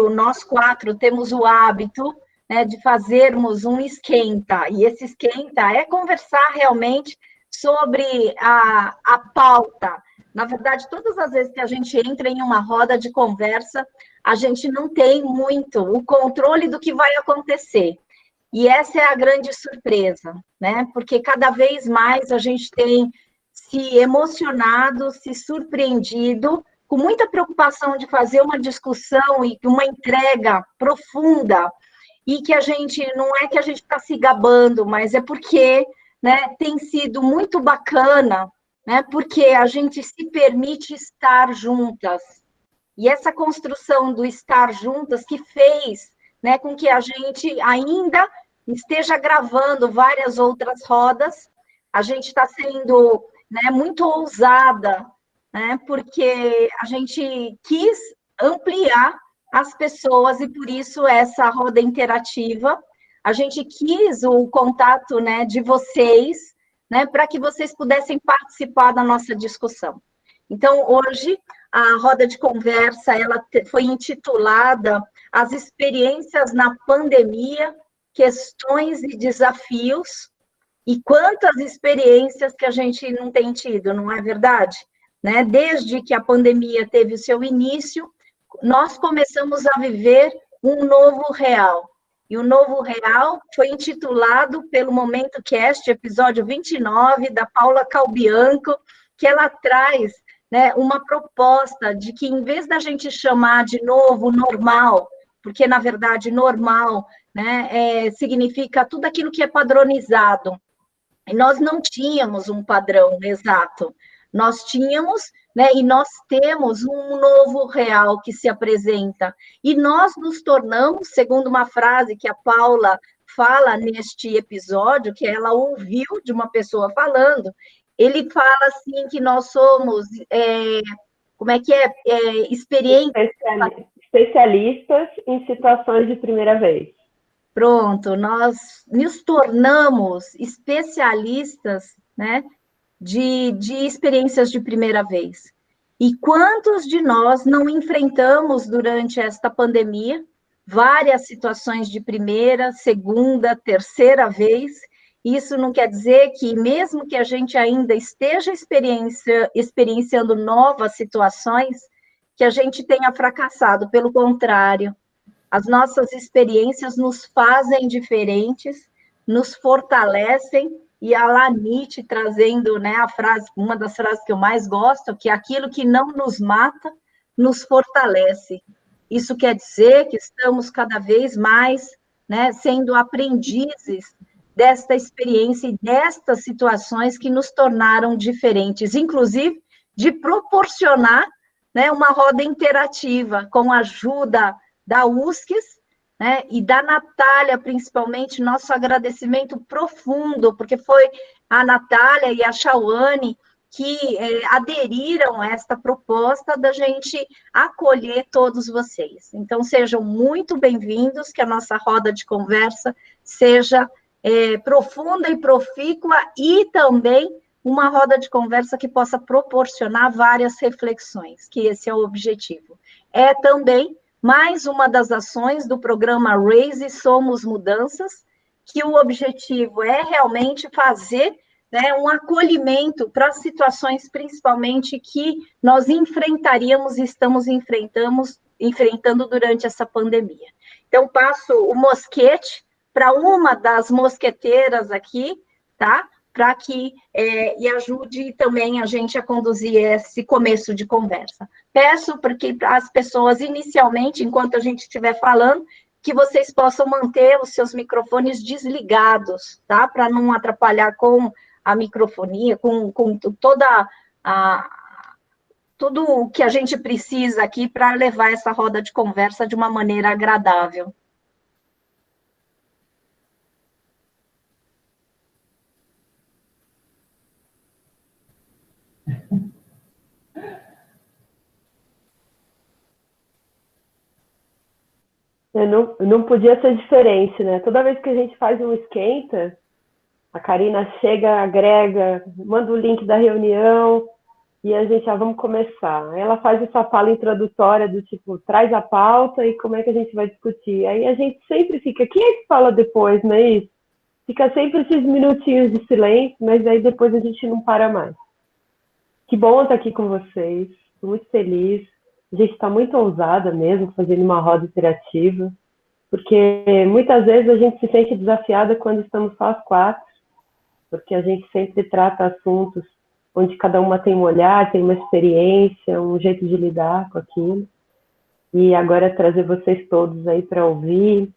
princípio, nós quatro temos o hábito, né, de fazermos um esquenta, e esse esquenta é conversar realmente sobre a pauta. Na verdade, todas as vezes que a gente entra em uma roda de conversa, a gente não tem muito o controle do que vai acontecer. E essa é a grande surpresa, né? Porque cada vez mais a gente tem se emocionado, se surpreendido, com muita preocupação de fazer uma discussão e uma entrega profunda, e que a gente, não é que a gente está se gabando, mas é porque, né, tem sido muito bacana, né? Porque a gente se permite estar juntas. E essa construção do estar juntas que fez, né, com que a gente ainda esteja gravando várias outras rodas, a gente está sendo, né, muito ousada, né, porque a gente quis ampliar as pessoas e por isso essa roda interativa. A gente quis o contato, né, de vocês, né, para que vocês pudessem participar da nossa discussão. Então, hoje, a roda de conversa ela foi intitulada As Experiências na Pandemia, Questões e Desafios. E quantas experiências que a gente não tem tido, não é verdade? Né? Desde que a pandemia teve o seu início, nós começamos a viver um novo real. E o novo real foi intitulado pelo Momento Cast, episódio 29, da Paula Calbianco, que ela traz, né, uma proposta de que, em vez da gente chamar de novo normal, porque, na verdade, normal, né, significa tudo aquilo que é padronizado, e nós não tínhamos um padrão exato, nós tínhamos, né, e nós temos um novo real que se apresenta, e nós nos tornamos, segundo uma frase que a Paula fala neste episódio, que ela ouviu de uma pessoa falando, ele fala assim que nós somos, como é que experientes... Especialistas em situações de primeira vez. Pronto, nós nos tornamos especialistas, né, de experiências de primeira vez. E quantos de nós não enfrentamos durante esta pandemia várias situações de primeira, segunda, terceira vez? Isso não quer dizer que, mesmo que a gente ainda esteja experienciando novas situações, que a gente tenha fracassado. Pelo contrário, as nossas experiências nos fazem diferentes, nos fortalecem, e a Lanite trazendo, né, a frase, uma das frases que eu mais gosto, que aquilo que não nos mata, nos fortalece. Isso quer dizer que estamos cada vez mais, né, sendo aprendizes desta experiência e destas situações que nos tornaram diferentes, inclusive de proporcionar, né, uma roda interativa com a ajuda da USCS, né, e da Natália, principalmente, nosso agradecimento profundo, porque foi a Natália e a Chauane que aderiram a esta proposta da gente acolher todos vocês. Então, sejam muito bem-vindos, que a nossa roda de conversa seja profunda e profícua, e também uma roda de conversa que possa proporcionar várias reflexões, que esse é o objetivo. É também mais uma das ações do programa Raise Somos Mudanças, que o objetivo é realmente fazer, né, um acolhimento para situações, principalmente, que nós enfrentaríamos e estamos enfrentando durante essa pandemia. Então, passo o mosquete para uma das mosqueteiras aqui, tá? Para que e ajude também a gente a conduzir esse começo de conversa. Peço para que as pessoas, inicialmente, enquanto a gente estiver falando, que vocês possam manter os seus microfones desligados, tá? Para não atrapalhar com a microfonia, com toda tudo o que a gente precisa aqui para levar essa roda de conversa de uma maneira agradável. Não podia ser diferente, né? Toda vez que a gente faz um esquenta, a Karina chega, agrega, manda o link da reunião, e a gente, vamos começar. Aí ela faz essa fala introdutória do tipo, traz a pauta e como é que a gente vai discutir. Aí a gente sempre fica, quem é que fala depois, não é isso? Fica sempre esses minutinhos de silêncio, mas aí depois a gente não para mais. Que bom estar aqui com vocês, estou muito feliz. A gente está muito ousada mesmo, fazendo uma roda interativa, porque muitas vezes a gente se sente desafiada quando estamos só as quatro, porque a gente sempre trata assuntos onde cada uma tem um olhar, tem uma experiência, um jeito de lidar com aquilo. E agora trazer vocês todos aí para ouvir.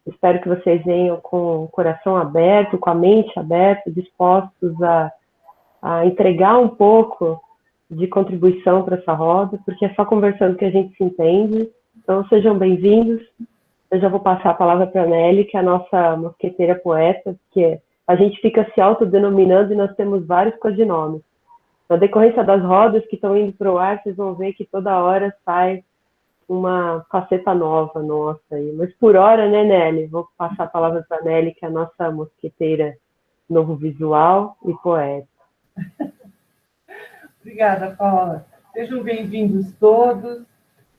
Espero que vocês venham com o coração aberto, com a mente aberta, dispostos a entregar um pouco de contribuição para essa roda, porque é só conversando que a gente se entende. Então, sejam bem-vindos. Eu já vou passar a palavra para a Nelly, que é a nossa mosqueteira poeta, porque a gente fica se autodenominando e nós temos vários codinomes. Na decorrência das rodas que estão indo para o ar, vocês vão ver que toda hora sai uma faceta nova nossa aí. Mas por hora, né, Nelly? Vou passar a palavra para a Nelly, que é a nossa mosqueteira novo visual e poeta. Obrigada, Paula. Sejam bem-vindos todos.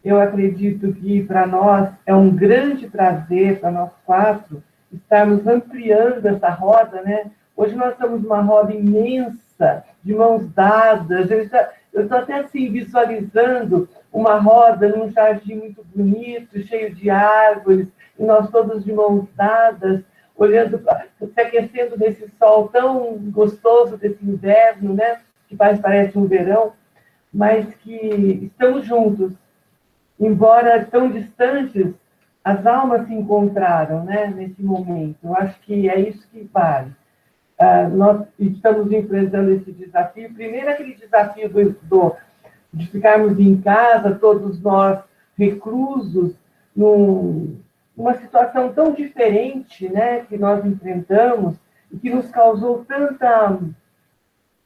Eu acredito que para nós é um grande prazer, para nós quatro, estarmos ampliando essa roda, né? Hoje nós estamos numa roda imensa, de mãos dadas. Eu estou até assim visualizando uma roda num jardim muito bonito, cheio de árvores, e nós todos de mãos dadas, olhando, se aquecendo nesse sol tão gostoso desse inverno, né? Que parece um verão, mas que estamos juntos. Embora tão distantes, as almas se encontraram, né, nesse momento. Eu acho que é isso que vale. Nós estamos enfrentando esse desafio. Primeiro, aquele desafio de ficarmos em casa, todos nós reclusos, numa situação tão diferente, né, que nós enfrentamos e que nos causou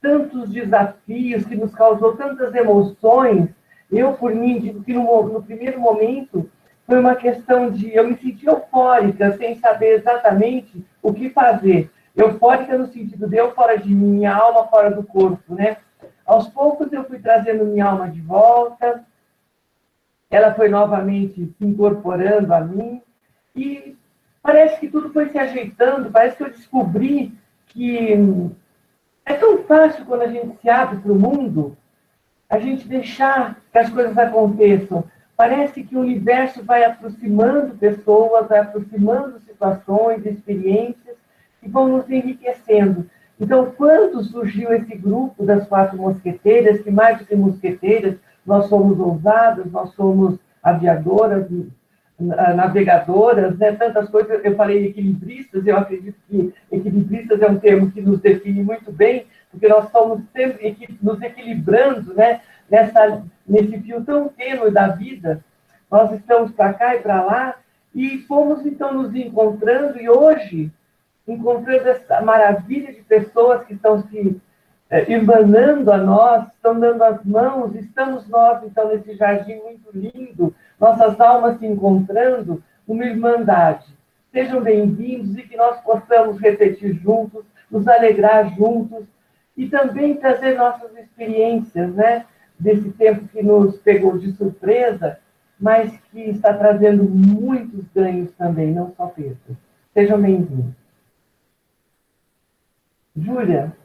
tantos desafios, que nos causou tantas emoções. Eu, por mim, digo que no primeiro momento foi uma questão de... Eu me senti eufórica, sem saber exatamente o que fazer. Eufórica no sentido de eu fora de mim, minha alma fora do corpo, né? Aos poucos eu fui trazendo minha alma de volta, ela foi novamente se incorporando a mim, e parece que tudo foi se ajeitando, parece que eu descobri que é tão fácil quando a gente se abre para o mundo, a gente deixar que as coisas aconteçam. Parece que o universo vai aproximando pessoas, vai aproximando situações, experiências, que vão nos enriquecendo. Então, quando surgiu esse grupo das quatro mosqueteiras, que mais do que mosqueteiras, nós somos ousadas, nós somos aviadoras, navegadoras, né? Tantas coisas. Eu falei equilibristas, eu acredito que equilibristas é um termo que nos define muito bem, porque nós estamos sempre nos equilibrando, né? Nesse fio tão tênue da vida. Nós estamos para cá e para lá, e fomos, então, nos encontrando, e hoje, encontrando essa maravilha de pessoas que estão se emanando a nós, estão dando as mãos, estamos nós, então, nesse jardim muito lindo, nossas almas se encontrando, uma irmandade. Sejam bem-vindos e que nós possamos refletir juntos, nos alegrar juntos e também trazer nossas experiências, né? Desse tempo que nos pegou de surpresa, mas que está trazendo muitos ganhos também, não só perdas. Sejam bem-vindos. Júlia.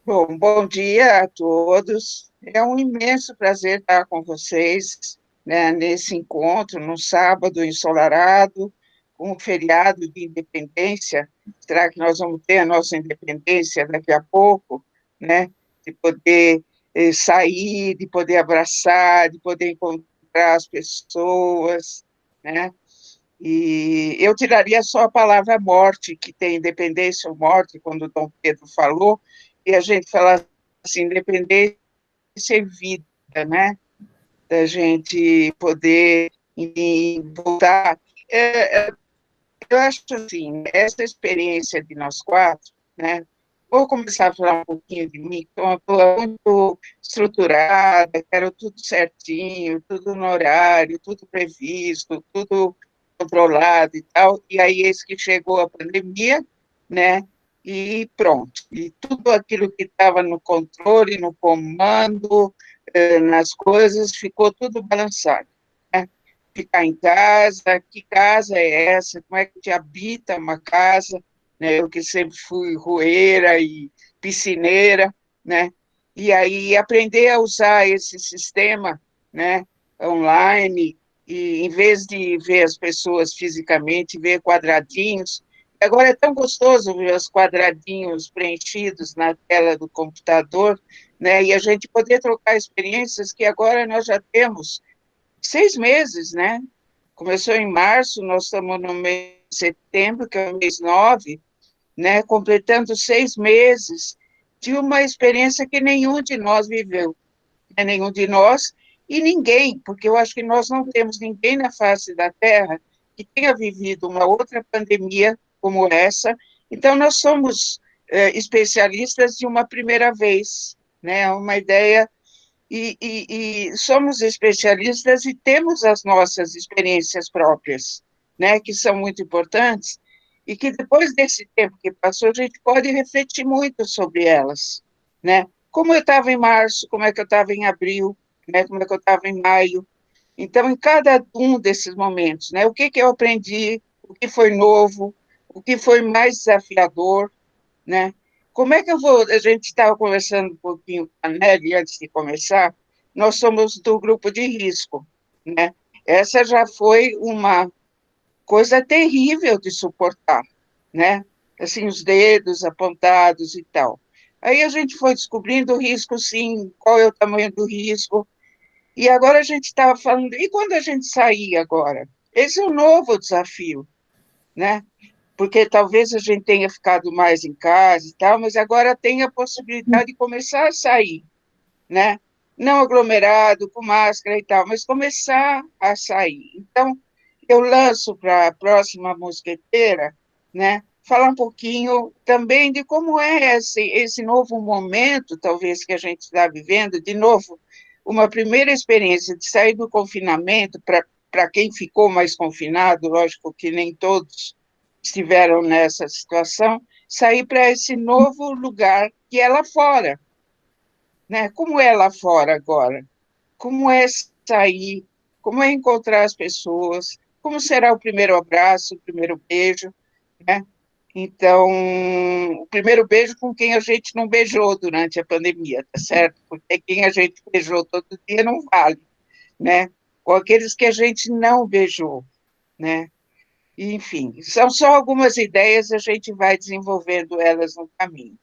Bom dia a todos. É um imenso prazer estar com vocês, né, nesse encontro, num sábado ensolarado, com um feriado de independência. Será que nós vamos ter a nossa independência daqui a pouco, né? De poder sair, de poder abraçar, de poder encontrar as pessoas, né? E eu tiraria só a palavra morte, que tem independência ou morte, quando o Dom Pedro falou, e a gente fala assim, independência e vida, né? Da gente poder voltar. Eu acho assim, essa experiência de nós quatro, né? Vou começar a falar um pouquinho de mim, que é uma pessoa muito estruturada, quero tudo certinho, tudo no horário, tudo previsto, tudo controlado e tal, e aí esse que chegou a pandemia, né? e pronto. E tudo aquilo que estava no controle, no comando, nas coisas, ficou tudo balançado, né? Ficar em casa, que casa é essa? Como é que te habita uma casa? Né? Eu que sempre fui roeira e piscineira, né? E aí aprender a usar esse sistema, né, online, e em vez de ver as pessoas fisicamente, ver quadradinhos. Agora é tão gostoso ver os quadradinhos preenchidos na tela do computador, né, e a gente poder trocar experiências que agora nós já temos 6 meses, né? Começou em março, nós estamos no mês de setembro, que é o mês 9, né, completando 6 meses de uma experiência que nenhum de nós viveu, né, nenhum de nós e ninguém, porque eu acho que nós não temos ninguém na face da Terra que tenha vivido uma outra pandemia como essa, então nós somos especialistas de uma primeira vez, né, uma ideia, e somos especialistas e temos as nossas experiências próprias, né, que são muito importantes, e que depois desse tempo que passou, a gente pode refletir muito sobre elas, né? Como eu estava em março, como é que eu estava em abril, né? Como é que eu estava em maio. Então, em cada um desses momentos, né? O que que eu aprendi, o que foi novo, o que foi mais desafiador, né? Como é que eu vou... A gente estava conversando um pouquinho com a Nelly antes de começar, nós somos do grupo de risco, né? Essa já foi uma coisa terrível de suportar, né? Assim, os dedos apontados e tal. Aí a gente foi descobrindo o risco, sim, qual é o tamanho do risco, e agora a gente estava falando, e quando a gente sair agora? Esse é um novo desafio, né? Porque talvez a gente tenha ficado mais em casa e tal, mas agora tem a possibilidade de começar a sair, né? Não aglomerado, com máscara e tal, mas começar a sair. Então, eu lanço para a próxima mosqueteira, né, falar um pouquinho também de como é esse novo momento, talvez, que a gente está vivendo, de novo, uma primeira experiência de sair do confinamento, para quem ficou mais confinado, lógico que nem todos estiveram nessa situação, sair para esse novo lugar que é lá fora, né? Como é lá fora agora? Como é sair? Como é encontrar as pessoas? Como será o primeiro abraço, o primeiro beijo, né? Então, o primeiro beijo com quem a gente não beijou durante a pandemia, tá certo? Porque quem a gente beijou todo dia não vale, né? Ou aqueles que a gente não beijou, né? Enfim, são só algumas ideias, a gente vai desenvolvendo elas no caminho.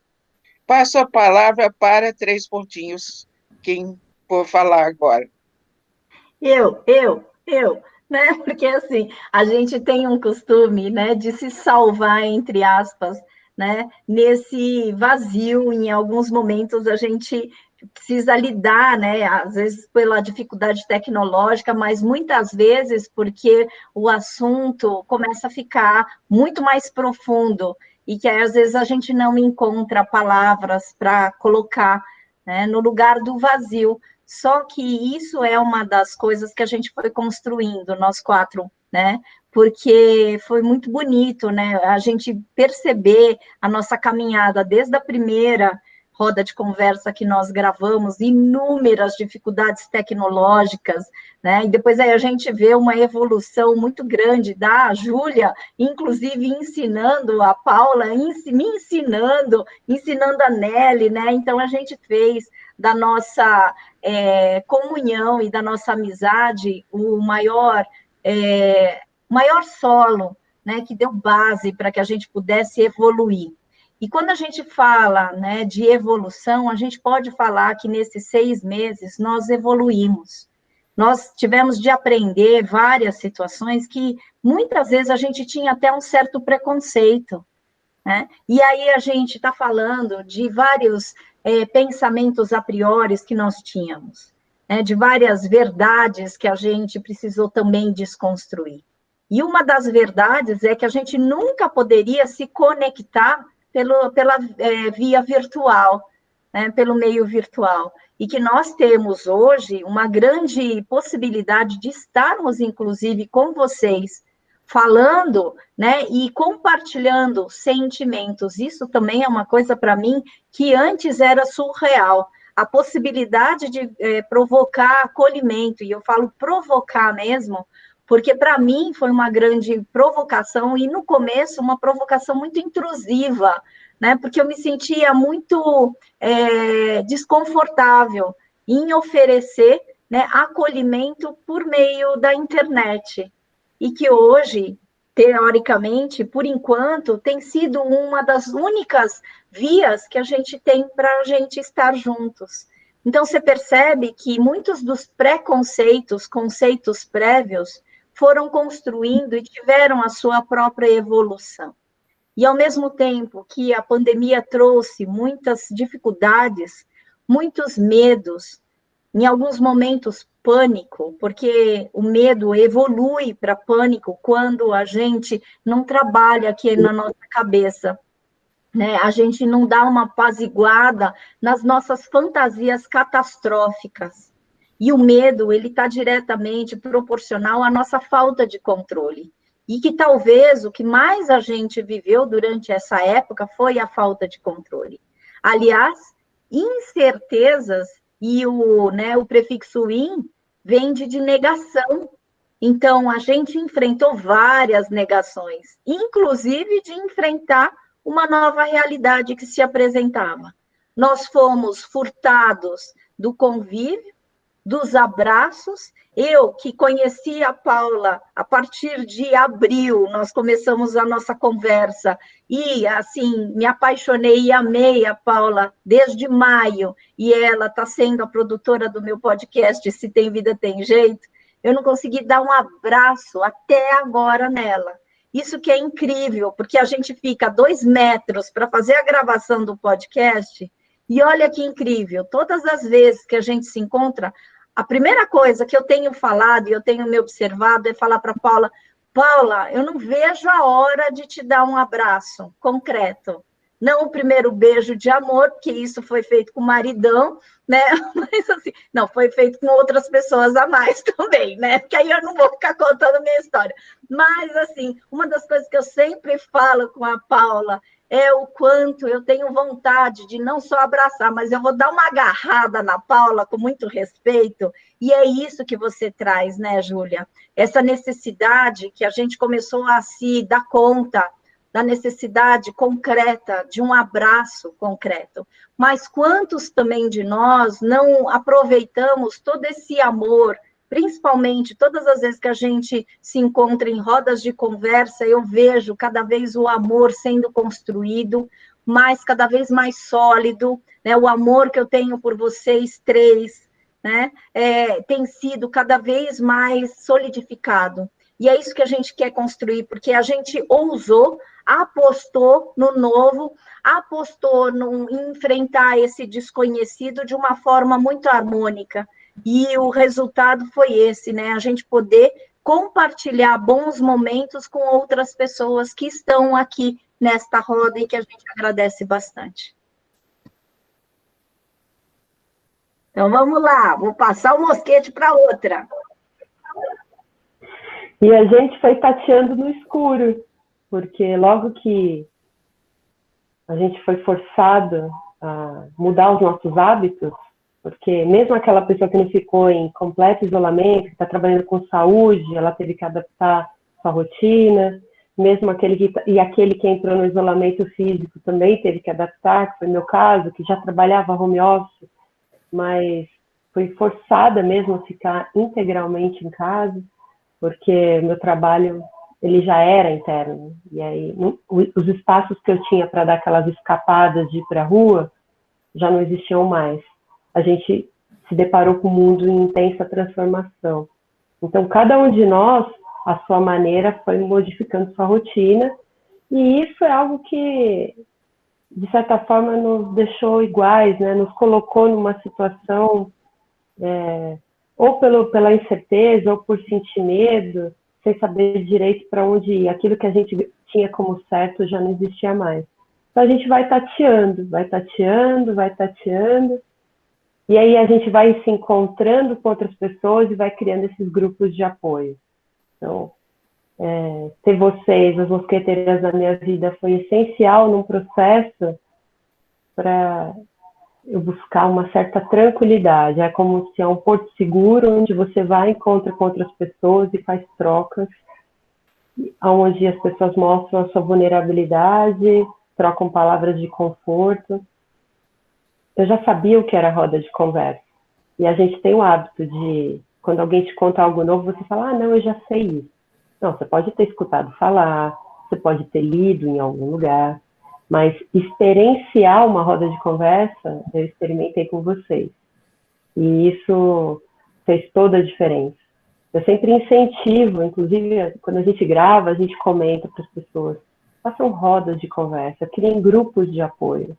Passo a palavra para 3 pontinhos, quem for falar agora. Eu, né? Porque assim, a gente tem um costume, né, de se salvar, entre aspas, né, nesse vazio. Em alguns momentos a gente precisa lidar, né, às vezes pela dificuldade tecnológica, mas muitas vezes porque o assunto começa a ficar muito mais profundo e que às vezes a gente não encontra palavras para colocar, né, no lugar do vazio. Só que isso é uma das coisas que a gente foi construindo, nós quatro, né? Porque foi muito bonito, né? A gente perceber a nossa caminhada desde a primeira roda de conversa que nós gravamos, inúmeras dificuldades tecnológicas, né? E depois aí a gente vê uma evolução muito grande da Júlia, inclusive ensinando a Paula, me ensinando a Nelly, né? Então a gente fez da nossa comunhão e da nossa amizade o maior solo, né, que deu base para que a gente pudesse evoluir. E quando a gente fala, né, de evolução, a gente pode falar que nesses 6 meses nós evoluímos. Nós tivemos de aprender várias situações que muitas vezes a gente tinha até um certo preconceito, né? E aí a gente está falando de vários pensamentos a priori que nós tínhamos, né? De várias verdades que a gente precisou também desconstruir. E uma das verdades é que a gente nunca poderia se conectar pela via virtual, né? Pelo meio virtual. E que nós temos hoje uma grande possibilidade de estarmos, inclusive, com vocês, falando, né, e compartilhando sentimentos. Isso também é uma coisa para mim que antes era surreal. A possibilidade de provocar acolhimento, e eu falo provocar mesmo, porque para mim foi uma grande provocação, e no começo uma provocação muito intrusiva, né, porque eu me sentia muito desconfortável em oferecer, né, acolhimento por meio da internet. E que hoje, teoricamente, por enquanto, tem sido uma das únicas vias que a gente tem para a gente estar juntos. Então, você percebe que muitos dos preconceitos, conceitos prévios, foram construindo e tiveram a sua própria evolução. E, ao mesmo tempo que a pandemia trouxe muitas dificuldades, muitos medos, em alguns momentos, pânico, porque o medo evolui para pânico quando a gente não trabalha aqui na nossa cabeça, né? A gente não dá uma apaziguada nas nossas fantasias catastróficas. E o medo, ele está diretamente proporcional à nossa falta de controle. E que talvez o que mais a gente viveu durante essa época foi a falta de controle. Aliás, incertezas, e o prefixo in vem de negação. Então, a gente enfrentou várias negações, inclusive de enfrentar uma nova realidade que se apresentava. Nós fomos furtados do convívio, dos abraços. Eu, que conheci a Paula a partir de abril, nós começamos a nossa conversa, e, assim, me apaixonei e amei a Paula desde maio, e ela está sendo a produtora do meu podcast, Se Tem Vida, Tem Jeito. Eu não consegui dar um abraço até agora nela. Isso que é incrível, porque a gente fica 2 metros para fazer a gravação do podcast, e olha que incrível, todas as vezes que a gente se encontra, a primeira coisa que eu tenho falado e eu tenho me observado é falar para Paula: Paula, eu não vejo a hora de te dar um abraço concreto. Não o primeiro beijo de amor, porque isso foi feito com o maridão, né? Mas assim, não, foi feito com outras pessoas a mais também, né? Porque aí eu não vou ficar contando a minha história. Mas, assim, uma das coisas que eu sempre falo com a Paula é o quanto eu tenho vontade de não só abraçar, mas eu vou dar uma agarrada na Paula com muito respeito, e é isso que você traz, né, Júlia? Essa necessidade que a gente começou a se dar conta da necessidade concreta de um abraço concreto. Mas quantos também de nós não aproveitamos todo esse amor, principalmente todas as vezes que a gente se encontra em rodas de conversa, eu vejo cada vez o amor sendo construído, mas cada vez mais sólido, né? O amor que eu tenho por vocês 3, né? Tem sido cada vez mais solidificado. E é isso que a gente quer construir, porque a gente ousou, apostou no novo, apostou em enfrentar esse desconhecido de uma forma muito harmônica. E o resultado foi esse, né? A gente poder compartilhar bons momentos com outras pessoas que estão aqui nesta roda e que a gente agradece bastante. Então, vamos lá, vou passar o mosquete para outra. E a gente foi tateando no escuro, porque logo que a gente foi forçado a mudar os nossos hábitos, porque mesmo aquela pessoa que não ficou em completo isolamento, que está trabalhando com saúde, ela teve que adaptar sua rotina, mesmo aquele que entrou no isolamento físico também teve que adaptar, que foi meu caso, que já trabalhava home office, mas foi forçada mesmo a ficar integralmente em casa, porque meu trabalho ele já era interno, e aí os espaços que eu tinha para dar aquelas escapadas de ir para a rua já não existiam mais. A gente se deparou com um mundo em intensa transformação. Então, cada um de nós, à sua maneira, foi modificando sua rotina, e isso é algo que, de certa forma, nos deixou iguais, né? Nos colocou numa situação, ou pela incerteza, ou por sentir medo, sem saber direito para onde ir. Aquilo que a gente tinha como certo já não existia mais. Então, a gente vai tateando, e aí a gente vai se encontrando com outras pessoas e vai criando esses grupos de apoio. Então, ter vocês, as mosqueteiras na minha vida, foi essencial num processo para eu buscar uma certa tranquilidade. É como se é um porto seguro, onde você vai, encontra com outras pessoas e faz trocas, onde as pessoas mostram a sua vulnerabilidade, trocam palavras de conforto. Eu já sabia o que era roda de conversa. E a gente tem o hábito de, quando alguém te conta algo novo, você fala, não, eu já sei isso. Não, você pode ter escutado falar, você pode ter lido em algum lugar, mas experienciar uma roda de conversa, eu experimentei com vocês. E isso fez toda a diferença. Eu sempre incentivo, inclusive, quando a gente grava, a gente comenta para as pessoas, façam rodas de conversa, criem grupos de apoio,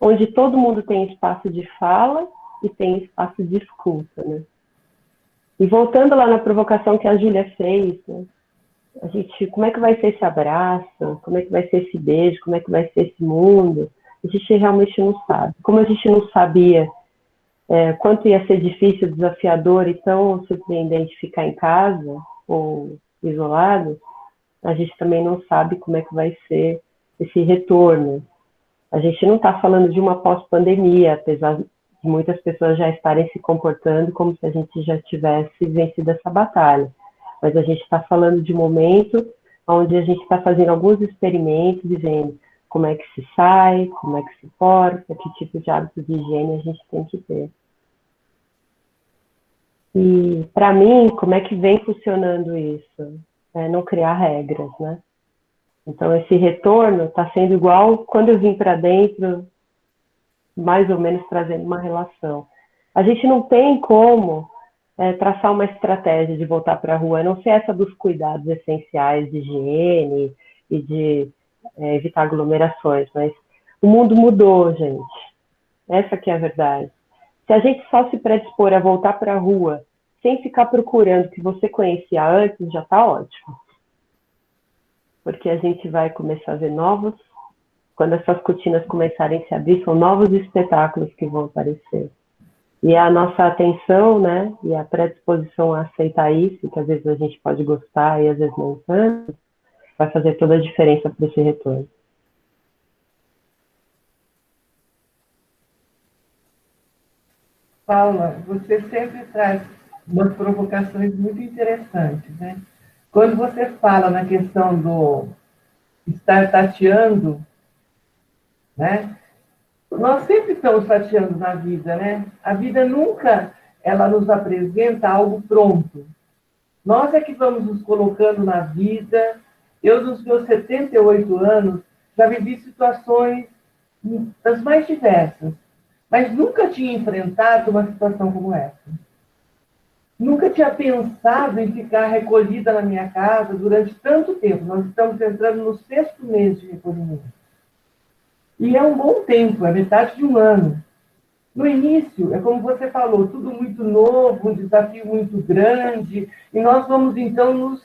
onde todo mundo tem espaço de fala e tem espaço de escuta, né? E voltando lá na provocação que a Júlia fez, né? A gente, como é que vai ser esse abraço? Como é que vai ser esse beijo? Como é que vai ser esse mundo? A gente realmente não sabe. Como a gente não sabia quanto ia ser difícil, desafiador e tão surpreendente ficar em casa ou isolado, a gente também não sabe como é que vai ser esse retorno. A gente não está falando de uma pós-pandemia, apesar de muitas pessoas já estarem se comportando como se a gente já tivesse vencido essa batalha. Mas a gente está falando de um momento onde a gente está fazendo alguns experimentos, dizendo como é que se sai, como é que se porta, que tipo de hábitos de higiene a gente tem que ter. E, para mim, como é que vem funcionando isso? Não criar regras, né? Então, esse retorno está sendo igual quando eu vim para dentro, mais ou menos trazendo uma relação. A gente não tem como traçar uma estratégia de voltar para a rua, a não ser essa dos cuidados essenciais de higiene e de evitar aglomerações, mas o mundo mudou, gente. Essa que é a verdade. Se a gente só se predispor a voltar para a rua sem ficar procurando o que você conhecia antes, já está ótimo. Porque a gente vai começar a ver novos, quando essas cortinas começarem a se abrir, são novos espetáculos que vão aparecer. E a nossa atenção, né, e a predisposição a aceitar isso, que às vezes a gente pode gostar e às vezes não tanto, vai fazer toda a diferença para esse retorno. Paula, você sempre traz umas provocações muito interessantes, né? Quando você fala na questão do estar tateando, né? Nós sempre estamos tateando na vida, né? A vida nunca, ela nos apresenta algo pronto. Nós é que vamos nos colocando na vida. Eu, nos meus 78 anos, já vivi situações das mais diversas, mas nunca tinha enfrentado uma situação como essa. Nunca tinha pensado em ficar recolhida na minha casa durante tanto tempo. Nós estamos entrando no 6º mês de recolhimento. E é um bom tempo, é metade de um ano. No início, é como você falou, tudo muito novo, um desafio muito grande, e nós vamos, então, nos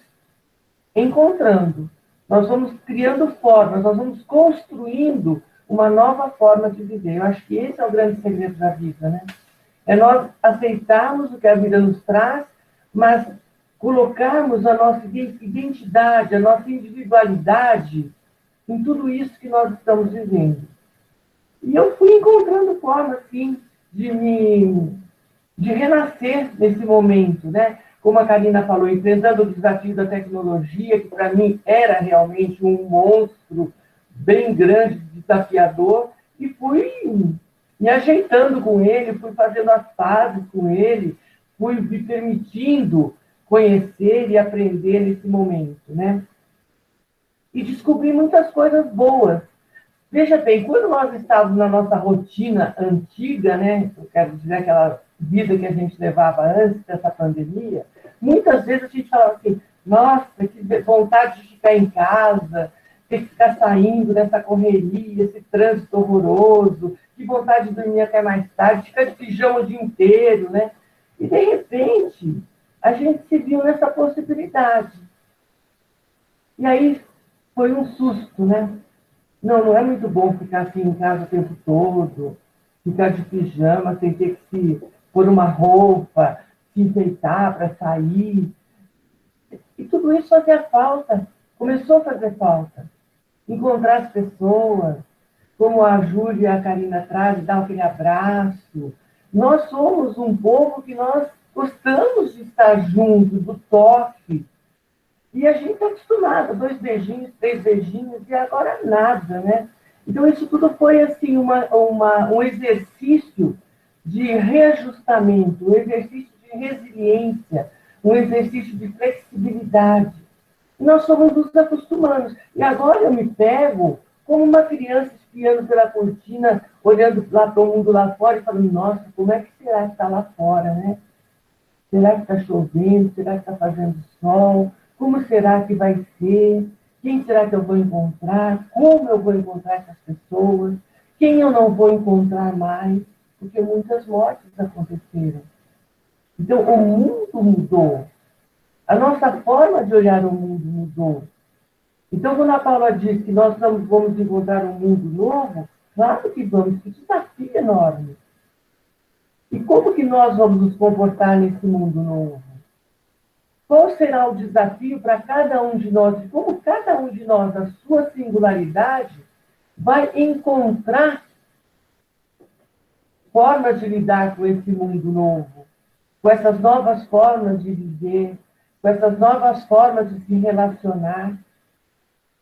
encontrando. Nós vamos criando formas, nós vamos construindo uma nova forma de viver. Eu acho que esse é o grande segredo da vida, né? É nós aceitarmos o que a vida nos traz, mas colocarmos a nossa identidade, a nossa individualidade em tudo isso que nós estamos vivendo. E eu fui encontrando formas, sim, de renascer nesse momento, né? Como a Karina falou, enfrentando o desafio da tecnologia, que para mim era realmente um monstro bem grande, desafiador, e fui me ajeitando com ele, fui fazendo as pazes com ele, fui me permitindo conhecer e aprender nesse momento, né? E descobri muitas coisas boas. Veja bem, quando nós estávamos na nossa rotina antiga, né? Eu quero dizer aquela vida que a gente levava antes dessa pandemia, muitas vezes a gente falava assim, nossa, que vontade de ficar em casa, ter que ficar saindo dessa correria, esse trânsito horroroso, que vontade de dormir até mais tarde, ficar de pijama o dia inteiro, né? E, de repente, a gente se viu nessa possibilidade. E aí foi um susto, né? Não é muito bom ficar assim em casa o tempo todo, ficar de pijama sem ter que se pôr uma roupa, se enfeitar para sair. E tudo isso fazia falta. Começou a fazer falta. Encontrar as pessoas, como a Júlia e a Karina trazem, dar aquele abraço. Nós somos um povo que nós gostamos de estar juntos, do toque. E a gente está acostumado, 2 beijinhos, 3 beijinhos, e agora nada, né? Então, isso tudo foi, assim, um exercício de reajustamento, um exercício de resiliência, um exercício de flexibilidade. E nós somos nos acostumando. E agora eu me pego como uma criança espiando pela cortina, olhando lá para o mundo lá fora e falando, nossa, como é que será que está lá fora, né? Será que está chovendo? Será que está fazendo sol? Como será que vai ser? Quem será que eu vou encontrar? Como eu vou encontrar essas pessoas? Quem eu não vou encontrar mais? Porque muitas mortes aconteceram. Então, o mundo mudou. A nossa forma de olhar o mundo mudou. Então, quando a Paula diz que nós vamos encontrar um mundo novo, claro que vamos, que desafio enorme. E como que nós vamos nos comportar nesse mundo novo? Qual será o desafio para cada um de nós? E como cada um de nós, a sua singularidade, vai encontrar formas de lidar com esse mundo novo, com essas novas formas de viver, com essas novas formas de se relacionar.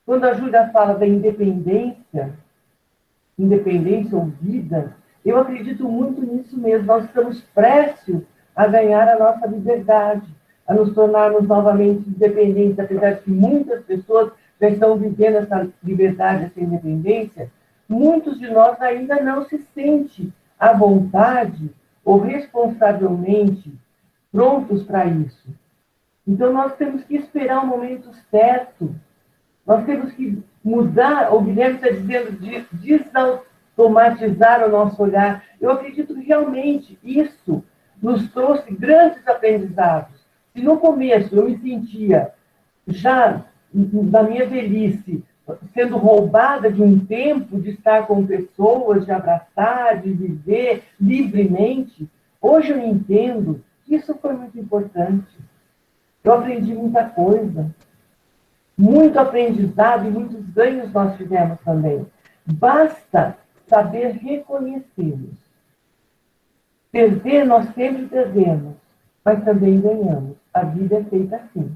Quando a Júlia fala da independência ou vida, eu acredito muito nisso mesmo. Nós estamos prestes a ganhar a nossa liberdade, a nos tornarmos novamente independentes, apesar de que muitas pessoas já estão vivendo essa liberdade, essa independência, muitos de nós ainda não se sentem à vontade ou responsavelmente prontos para isso. Então, nós temos que esperar o momento certo. Nós temos que mudar, o Guilherme está dizendo, de desautomatizar o nosso olhar. Eu acredito que realmente isso nos trouxe grandes aprendizados. Se no começo eu me sentia, já na minha velhice, sendo roubada de um tempo de estar com pessoas, de abraçar, de viver livremente, hoje eu entendo que isso foi muito importante. Eu aprendi muita coisa. Muito aprendizado e muitos ganhos nós tivemos também. Basta saber reconhecê-los. Perder, nós sempre perdemos, mas também ganhamos. A vida é feita assim.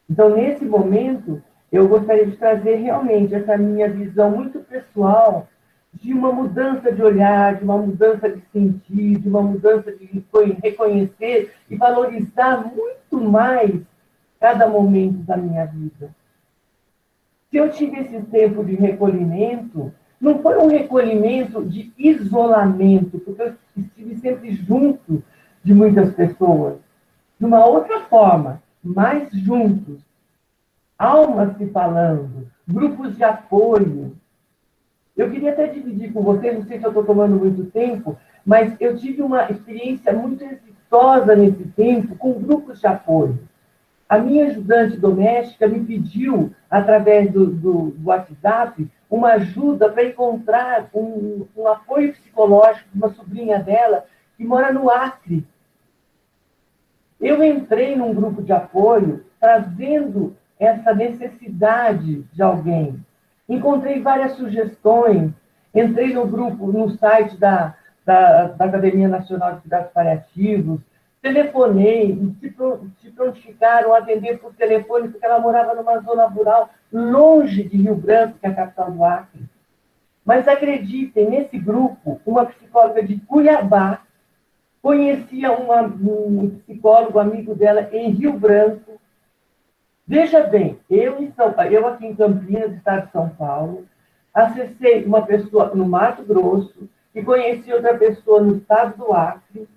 Então, nesse momento, eu gostaria de trazer realmente essa minha visão muito pessoal de uma mudança de olhar, de uma mudança de sentir, de uma mudança de reconhecer e valorizar muito mais cada momento da minha vida. Se eu tive esse tempo de recolhimento, não foi um recolhimento de isolamento, porque eu estive sempre junto de muitas pessoas, de uma outra forma, mais juntos, almas se falando, grupos de apoio. Eu queria até dividir com vocês, não sei se eu estou tomando muito tempo, mas eu tive uma experiência muito exitosa nesse tempo com grupos de apoio. A minha ajudante doméstica me pediu, através do WhatsApp, uma ajuda para encontrar um apoio psicológico de uma sobrinha dela que mora no Acre. Eu entrei num grupo de apoio trazendo essa necessidade de alguém. Encontrei várias sugestões, entrei no grupo, no site da Academia Nacional de Cuidados Paliativos, telefonei, se prontificaram a atender por telefone, porque ela morava numa zona rural, longe de Rio Branco, que é a capital do Acre. Mas acreditem, nesse grupo, uma psicóloga de Cuiabá conhecia um psicólogo amigo dela em Rio Branco. Veja bem, eu aqui em Campinas, estado de São Paulo, acessei uma pessoa no Mato Grosso, que conhecia outra pessoa no estado do Acre,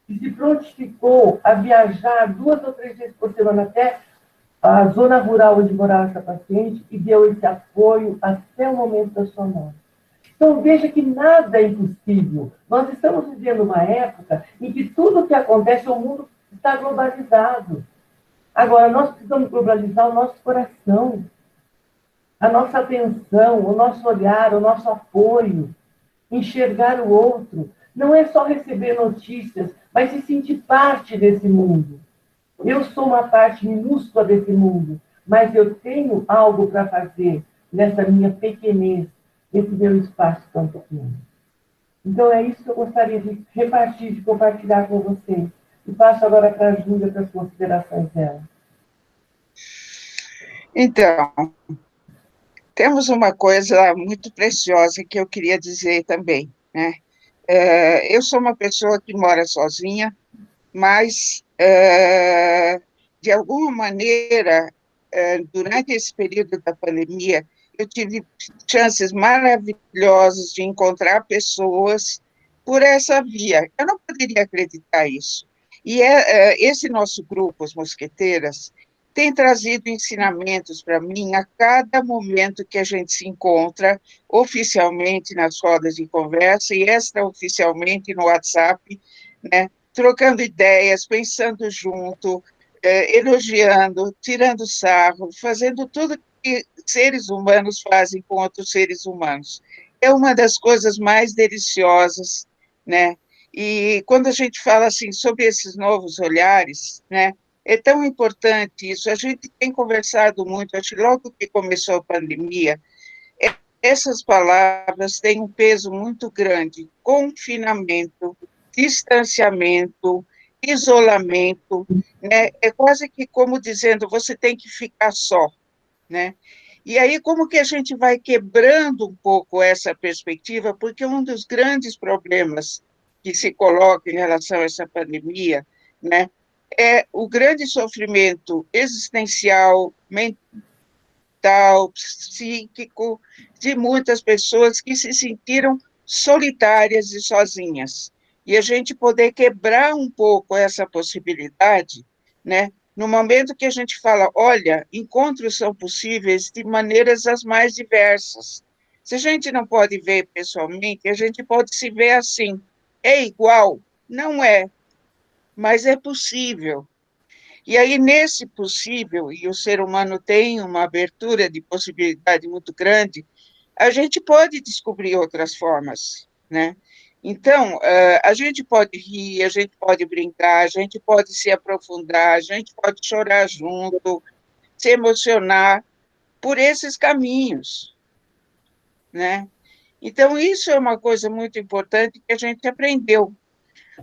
que se prontificou a viajar 2 ou 3 vezes por semana até a zona rural onde morava essa paciente e deu esse apoio até o momento da sua morte. Então, veja que nada é impossível. Nós estamos vivendo uma época em que tudo o que acontece, o mundo está globalizado. Agora, nós precisamos globalizar o nosso coração, a nossa atenção, o nosso olhar, o nosso apoio, enxergar o outro. Não é só receber notícias, mas se sentir parte desse mundo. Eu sou uma parte minúscula desse mundo, mas eu tenho algo para fazer nessa minha pequenez, nesse meu espaço tão pequeno. Então, é isso que eu gostaria de repartir, de compartilhar com vocês. E passo agora para a Júlia, para as considerações dela. Então, temos uma coisa muito preciosa que eu queria dizer também, né? Eu sou uma pessoa que mora sozinha, mas, de alguma maneira, durante esse período da pandemia, eu tive chances maravilhosas de encontrar pessoas por essa via. Eu não poderia acreditar isso. E esse nosso grupo, os Mosqueteiras, tem trazido ensinamentos para mim a cada momento que a gente se encontra, oficialmente nas rodas de conversa e extraoficialmente no WhatsApp, né? Trocando ideias, pensando junto, elogiando, tirando sarro, fazendo tudo que seres humanos fazem com outros seres humanos. É uma das coisas mais deliciosas, né? E quando a gente fala assim sobre esses novos olhares, né? É tão importante isso. A gente tem conversado muito, acho que logo que começou a pandemia, essas palavras têm um peso muito grande: confinamento, distanciamento, isolamento, né? É quase que como dizendo, você tem que ficar só, né? E aí, como que a gente vai quebrando um pouco essa perspectiva? Porque um dos grandes problemas que se coloca em relação a essa pandemia, né, é o grande sofrimento existencial, mental, psíquico, de muitas pessoas que se sentiram solitárias e sozinhas. E a gente poder quebrar um pouco essa possibilidade, né? No momento que a gente fala, olha, encontros são possíveis de maneiras as mais diversas. Se a gente não pode ver pessoalmente, a gente pode se ver assim. É igual? Não é, mas é possível. E aí, nesse possível, e o ser humano tem uma abertura de possibilidade muito grande, a gente pode descobrir outras formas, né? Então, a gente pode rir, a gente pode brincar, a gente pode se aprofundar, a gente pode chorar junto, se emocionar por esses caminhos, né? Então, isso é uma coisa muito importante que a gente aprendeu.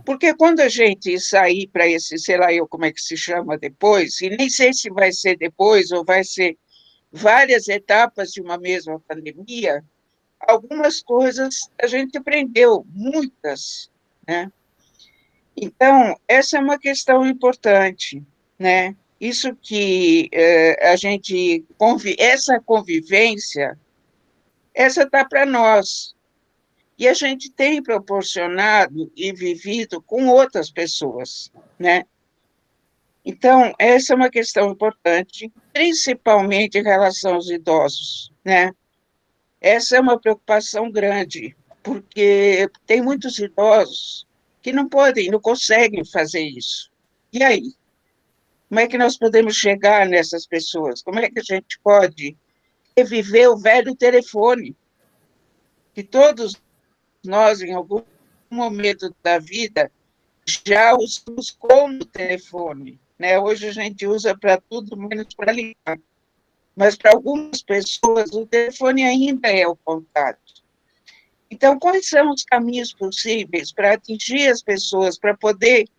Porque quando a gente sair para esse, sei lá eu como é que se chama depois, e nem sei se vai ser depois ou vai ser várias etapas de uma mesma pandemia, algumas coisas a gente aprendeu, muitas, né? Então, essa é uma questão importante, né? Isso que a gente, essa convivência, essa está para nós. E a gente tem proporcionado e vivido com outras pessoas, né? Então, essa é uma questão importante, principalmente em relação aos idosos, né? Essa é uma preocupação grande, porque tem muitos idosos que não podem, não conseguem fazer isso. E aí? Como é que nós podemos chegar nessas pessoas? Como é que a gente pode reviver o velho telefone, que todos nós, em algum momento da vida, já usamos como telefone, né? Hoje a gente usa para tudo, menos para ligar. Mas para algumas pessoas, o telefone ainda é o contato. Então, quais são os caminhos possíveis para atingir as pessoas, para poder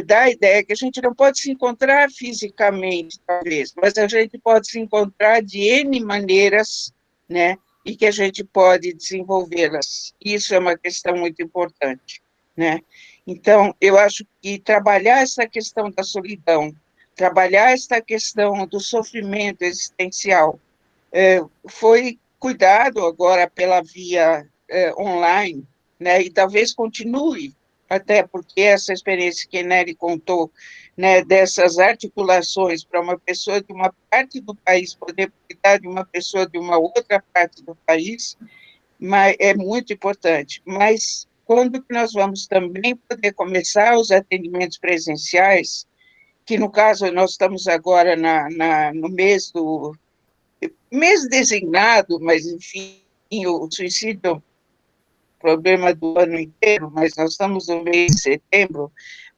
dar a ideia que a gente não pode se encontrar fisicamente, talvez, mas a gente pode se encontrar de N maneiras, né? E que a gente pode desenvolvê-las. Isso é uma questão muito importante, né? Então, eu acho que trabalhar essa questão da solidão, trabalhar essa questão do sofrimento existencial, foi cuidado agora pela via online, né? E talvez continue, até porque essa experiência que a Nery contou, né, dessas articulações para uma pessoa de uma parte do país poder cuidar de uma pessoa de uma outra parte do país, mas é muito importante. Mas quando que nós vamos também poder começar os atendimentos presenciais, que no caso nós estamos agora no mês designado, mas enfim, o suicídio é um problema do ano inteiro, mas nós estamos no mês de setembro,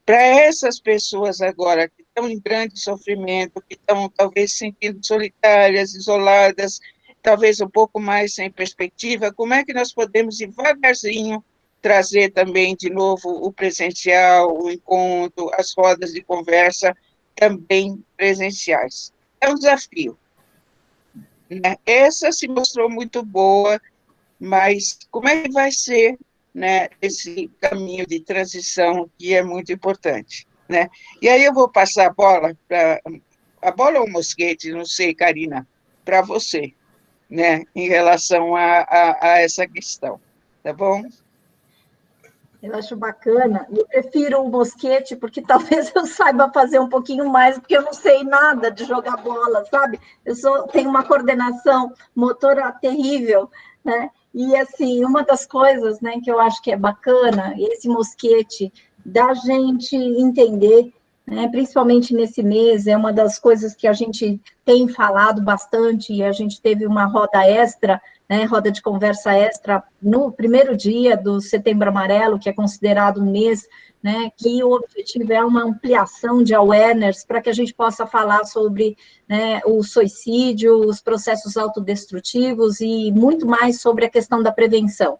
para essas pessoas agora que estão em grande sofrimento, que estão talvez se sentindo solitárias, isoladas, talvez um pouco mais sem perspectiva, como é que nós podemos devagarzinho trazer também de novo o presencial, o encontro, as rodas de conversa também presenciais? É um desafio, né? Essa se mostrou muito boa, mas como é que vai ser, né, esse caminho de transição que é muito importante, né? E aí eu vou passar a bola para a bola ou o mosquete, não sei, Karina, para você, né, em relação a essa questão, tá bom? Eu acho bacana. Eu prefiro o mosquete, porque talvez eu saiba fazer um pouquinho mais, porque eu não sei nada de jogar bola, sabe? Tenho uma coordenação motora terrível, né? E, assim, uma das coisas, né, que eu acho que é bacana, esse mosquete, da gente entender, né, principalmente nesse mês, é uma das coisas que a gente tem falado bastante, e a gente teve uma roda extra, né, roda de conversa extra, no primeiro dia do Setembro Amarelo, que é considerado um mês, né, que o objetivo é uma ampliação de awareness para que a gente possa falar sobre, né, o suicídio, os processos autodestrutivos e muito mais sobre a questão da prevenção.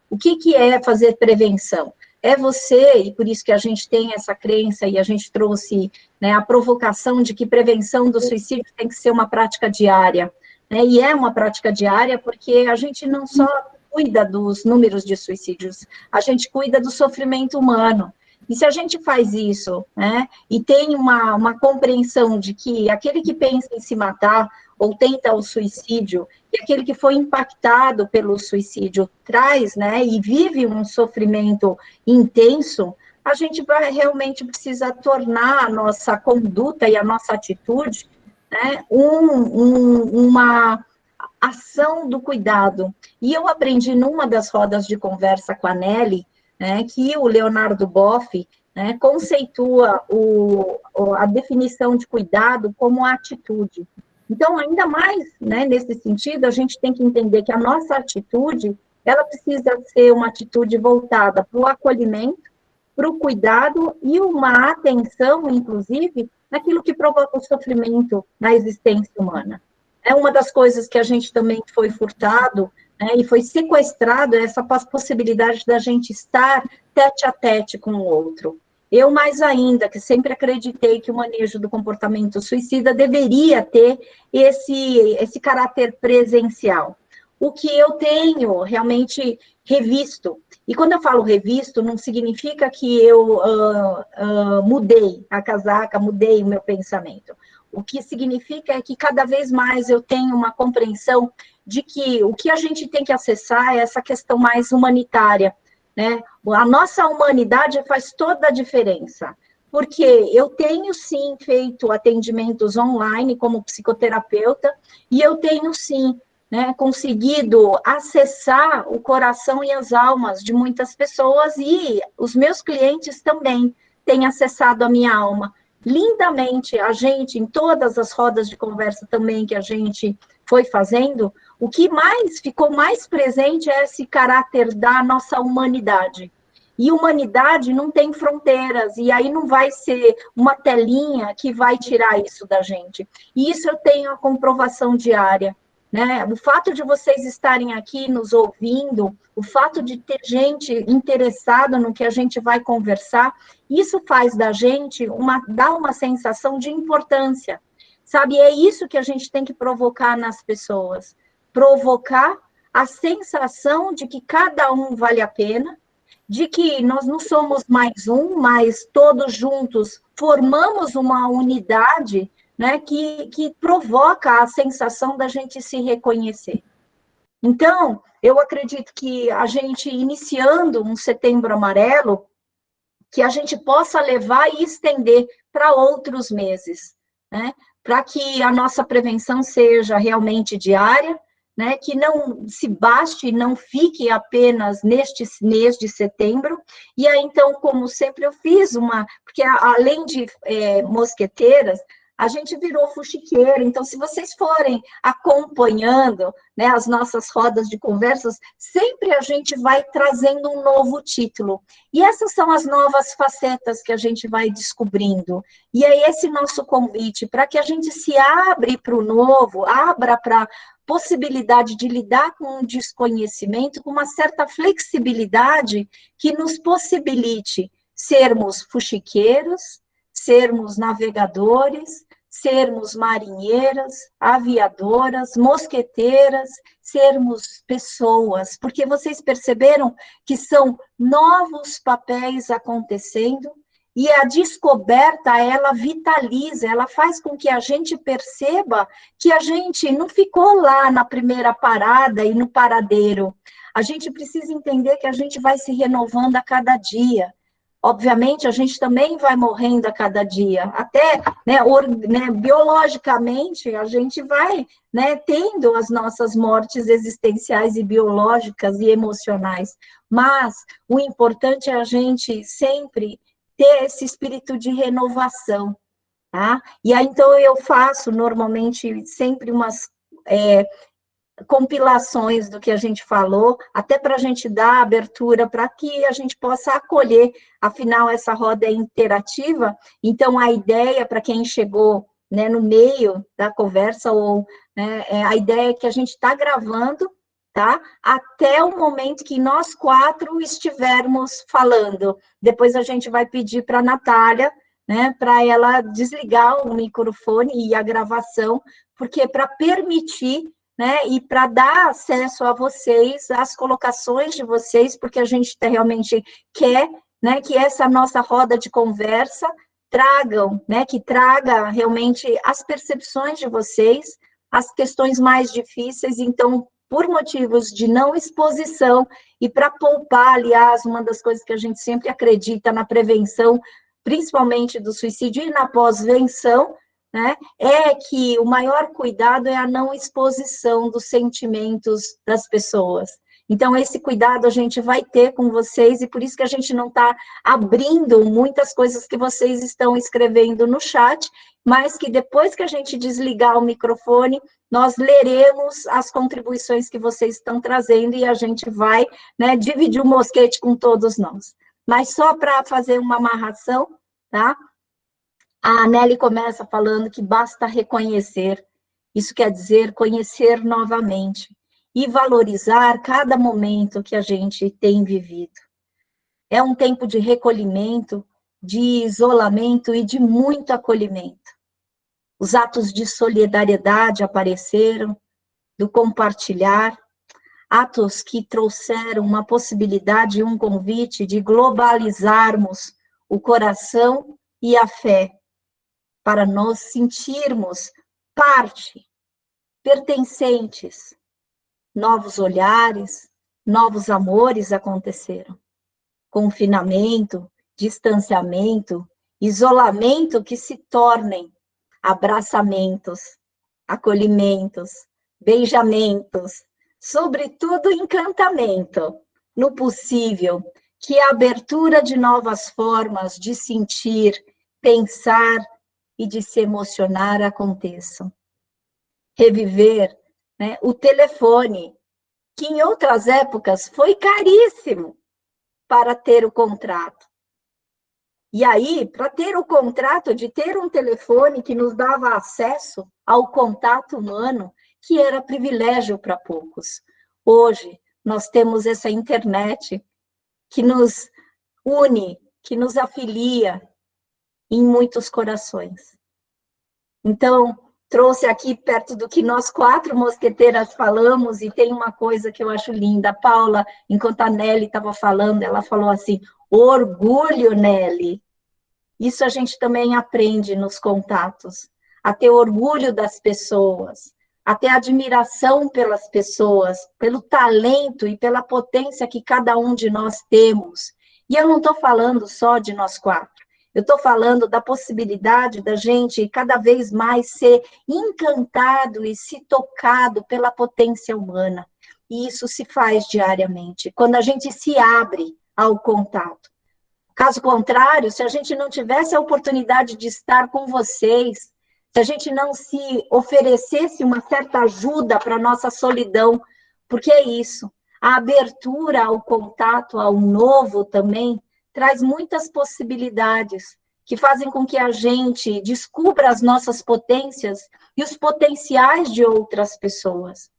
O que é fazer prevenção? É você, e por isso que a gente tem essa crença, e a gente trouxe, né, a provocação de que prevenção do suicídio tem que ser uma prática diária, né, e é uma prática diária porque a gente não só cuida dos números de suicídios, a gente cuida do sofrimento humano. E se a gente faz isso, né, e tem uma compreensão de que aquele que pensa em se matar ou tenta o suicídio, e aquele que foi impactado pelo suicídio traz, né, e vive um sofrimento intenso, a gente vai realmente precisa tornar a nossa conduta e a nossa atitude, né, uma ação do cuidado. E eu aprendi numa das rodas de conversa com a Nelly, né, que o Leonardo Boff, né, conceitua a definição de cuidado como atitude. Então, ainda mais, né, nesse sentido, a gente tem que entender que a nossa atitude, ela precisa ser uma atitude voltada para o acolhimento, para o cuidado e uma atenção, inclusive, naquilo que provoca o sofrimento na existência humana. É uma das coisas que a gente também foi furtado, né, e foi sequestrado, essa possibilidade da gente estar tete a tete com o outro. Eu, mais ainda, que sempre acreditei que o manejo do comportamento suicida deveria ter esse caráter presencial. O que eu tenho realmente revisto, e quando eu falo revisto, não significa que eu mudei a casaca, mudei o meu pensamento. O que significa é que cada vez mais eu tenho uma compreensão de que o que a gente tem que acessar é essa questão mais humanitária, né? A nossa humanidade faz toda a diferença, porque eu tenho, sim, feito atendimentos online como psicoterapeuta, e eu tenho, sim, né, conseguido acessar o coração e as almas de muitas pessoas, e os meus clientes também têm acessado a minha alma. Lindamente, a gente, em todas as rodas de conversa também que a gente foi fazendo, o que mais ficou mais presente é esse caráter da nossa humanidade. E humanidade não tem fronteiras, e aí não vai ser uma telinha que vai tirar isso da gente. E isso eu tenho a comprovação diária, né? O fato de vocês estarem aqui nos ouvindo, o fato de ter gente interessada no que a gente vai conversar, isso faz da gente dá uma sensação de importância, sabe? E é isso que a gente tem que provocar nas pessoas, provocar a sensação de que cada um vale a pena, de que nós não somos mais um, mas todos juntos formamos uma unidade, né, que provoca a sensação da gente se reconhecer. Então, eu acredito que a gente, iniciando um Setembro Amarelo, que a gente possa levar e estender para outros meses, né, para que a nossa prevenção seja realmente diária, né, que não se baste, não fique apenas neste mês de setembro. E aí, então, como sempre eu fiz porque além de mosqueteiras, a gente virou fuxiqueiro. Então, se vocês forem acompanhando, né, as nossas rodas de conversas, sempre a gente vai trazendo um novo título. E essas são as novas facetas que a gente vai descobrindo. E é esse nosso convite, para que a gente se abra para o novo, abra para possibilidade de lidar com o desconhecimento, com uma certa flexibilidade que nos possibilite sermos fuxiqueiros, sermos navegadores, sermos marinheiras, aviadoras, mosqueteiras, sermos pessoas, porque vocês perceberam que são novos papéis acontecendo, e a descoberta, ela vitaliza, ela faz com que a gente perceba que a gente não ficou lá na primeira parada e no paradeiro. A gente precisa entender que a gente vai se renovando a cada dia. Obviamente, a gente também vai morrendo a cada dia. Até, biologicamente, a gente vai, né, tendo as nossas mortes existenciais e biológicas e emocionais. Mas o importante é a gente sempre ter esse espírito de renovação, tá? E aí, então, eu faço, normalmente, sempre umas compilações do que a gente falou, até para a gente dar abertura, para que a gente possa acolher, afinal, essa roda é interativa, então, a ideia, para quem chegou, né, no meio da conversa, ou né, a ideia é que a gente está gravando, tá? Até o momento que nós 4 estivermos falando. Depois a gente vai pedir para a Natália, né, para ela desligar o microfone e a gravação, porque para permitir, né, e para dar acesso a vocês, às colocações de vocês, porque a gente realmente quer, né, que essa nossa roda de conversa tragam, né, que traga realmente as percepções de vocês, as questões mais difíceis. Então, por motivos de não exposição, e para poupar, aliás, uma das coisas que a gente sempre acredita na prevenção, principalmente do suicídio e na pós-venção, né, é que o maior cuidado é a não exposição dos sentimentos das pessoas. Então, esse cuidado a gente vai ter com vocês, e por isso que a gente não está abrindo muitas coisas que vocês estão escrevendo no chat, mas que depois que a gente desligar o microfone, nós leremos as contribuições que vocês estão trazendo, e a gente vai, né, dividir o mosquete com todos nós. Mas só para fazer uma amarração, tá? A Nelly começa falando que basta reconhecer, isso quer dizer conhecer novamente, e valorizar cada momento que a gente tem vivido. É um tempo de recolhimento, de isolamento e de muito acolhimento. Os atos de solidariedade apareceram, do compartilhar, atos que trouxeram uma possibilidade e um convite de globalizarmos o coração e a fé, para nos sentirmos parte, pertencentes. Novos olhares, novos amores aconteceram. Confinamento, distanciamento, isolamento que se tornem abraçamentos, acolhimentos, beijamentos, sobretudo encantamento, no possível, que a abertura de novas formas de sentir, pensar e de se emocionar aconteçam. Reviver, né, o telefone, que em outras épocas foi caríssimo para ter o contrato. E aí, para ter o contrato de ter um telefone que nos dava acesso ao contato humano, que era privilégio para poucos. Hoje, nós temos essa internet que nos une, que nos afilia em muitos corações. Então, trouxe aqui perto do que nós 4 mosqueteiras falamos, e tem uma coisa que eu acho linda. A Paula, enquanto a Nelly estava falando, ela falou assim, orgulho, Nelly. Isso a gente também aprende nos contatos, a ter orgulho das pessoas, a ter admiração pelas pessoas, pelo talento e pela potência que cada um de nós temos. E eu não estou falando só de nós 4. Eu estou falando da possibilidade da gente cada vez mais ser encantado e se tocado pela potência humana. E isso se faz diariamente, quando a gente se abre ao contato. Caso contrário, se a gente não tivesse a oportunidade de estar com vocês, se a gente não se oferecesse uma certa ajuda para a nossa solidão, porque é isso, a abertura ao contato, ao novo também, traz muitas possibilidades que fazem com que a gente descubra as nossas potências e os potenciais de outras pessoas.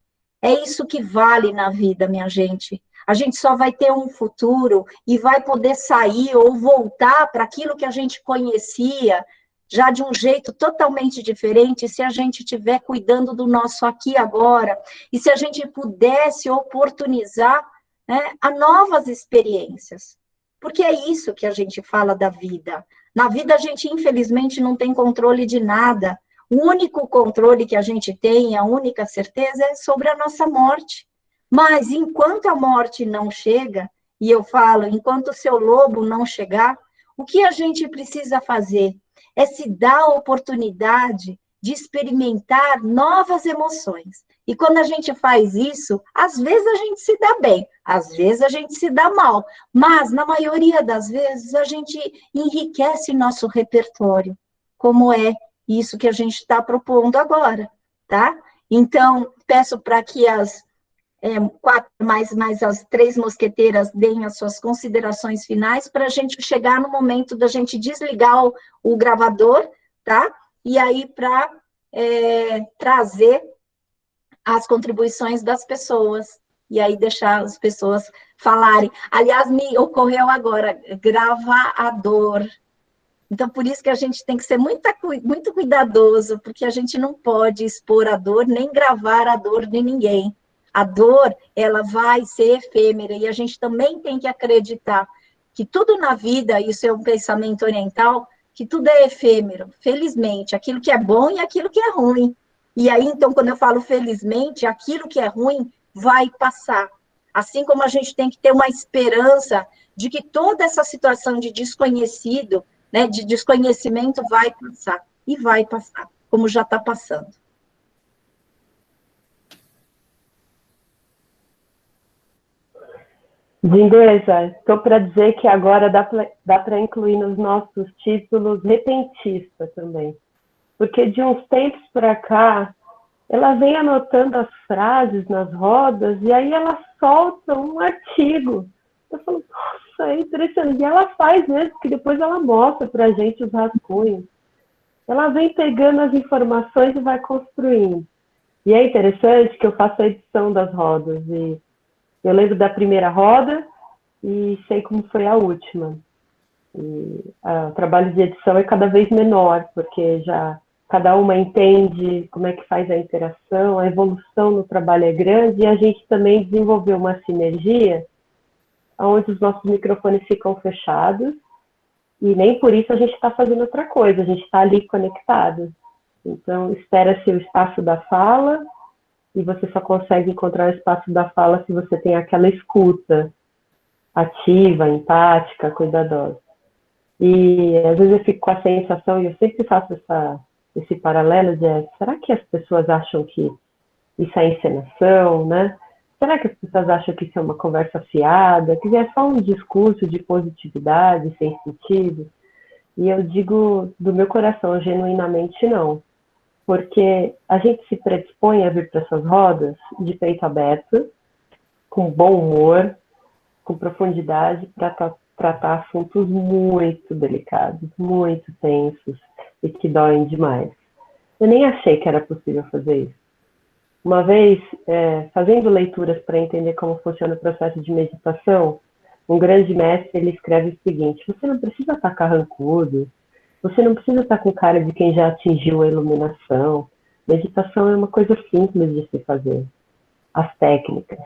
É isso que vale na vida, minha gente. A gente só vai ter um futuro e vai poder sair ou voltar para aquilo que a gente conhecia, já de um jeito totalmente diferente, se a gente estiver cuidando do nosso aqui e agora, e se a gente pudesse oportunizar, né, a novas experiências. Porque é isso que a gente fala da vida. Na vida, a gente, infelizmente, não tem controle de nada. O único controle que a gente tem, a única certeza é sobre a nossa morte. Mas, enquanto a morte não chega, e eu falo, enquanto o seu lobo não chegar, o que a gente precisa fazer é se dar a oportunidade de experimentar novas emoções. E quando a gente faz isso, às vezes a gente se dá bem, às vezes a gente se dá mal, mas na maioria das vezes a gente enriquece nosso repertório, como é isso que a gente está propondo agora, tá? Então, peço para que as quatro, mais as três mosqueteiras deem as suas considerações finais para a gente chegar no momento da gente desligar o gravador, tá? E aí para trazer as contribuições das pessoas, e aí deixar as pessoas falarem. Aliás, me ocorreu agora, gravador. Então, por isso que a gente tem que ser muito cuidadoso, porque a gente não pode expor a dor, nem gravar a dor de ninguém. A dor, ela vai ser efêmera, e a gente também tem que acreditar que tudo na vida, isso é um pensamento oriental, que tudo é efêmero, felizmente, aquilo que é bom e aquilo que é ruim. E aí, então, quando eu falo felizmente, aquilo que é ruim vai passar. Assim como a gente tem que ter uma esperança de que toda essa situação de desconhecido, né, de desconhecimento vai passar, e vai passar, como já está passando. Lindeza, estou para dizer que agora dá para incluir nos nossos títulos repentista também. Porque de uns tempos para cá, ela vem anotando as frases nas rodas e aí ela solta um artigo. Eu falo, nossa, é interessante. E ela faz mesmo, que depois ela mostra para a gente os rascunhos. Ela vem pegando as informações e vai construindo. E é interessante que eu faço a edição das rodas. E eu lembro da primeira roda e sei como foi a última. E o trabalho de edição é cada vez menor, porque já cada uma entende como é que faz a interação, a evolução no trabalho é grande, e a gente também desenvolveu uma sinergia onde os nossos microfones ficam fechados, e nem por isso a gente está fazendo outra coisa, a gente está ali conectado. Então, espera-se o espaço da fala, e você só consegue encontrar o espaço da fala se você tem aquela escuta ativa, empática, cuidadosa. E às vezes eu fico com a sensação, e eu sempre faço esse paralelo de, será que as pessoas acham que isso é encenação, né? Será que as pessoas acham que isso é uma conversa fiada, que é só um discurso de positividade, sem sentido? E eu digo do meu coração, genuinamente não. Porque a gente se predispõe a vir para essas rodas de peito aberto, com bom humor, com profundidade, para tratar assuntos muito delicados, muito tensos e que doem demais. Eu nem achei que era possível fazer isso. Uma vez, fazendo leituras para entender como funciona o processo de meditação, um grande mestre ele escreve o seguinte: você não precisa estar carrancudo, você não precisa estar com cara de quem já atingiu a iluminação. Meditação é uma coisa simples de se fazer. As técnicas.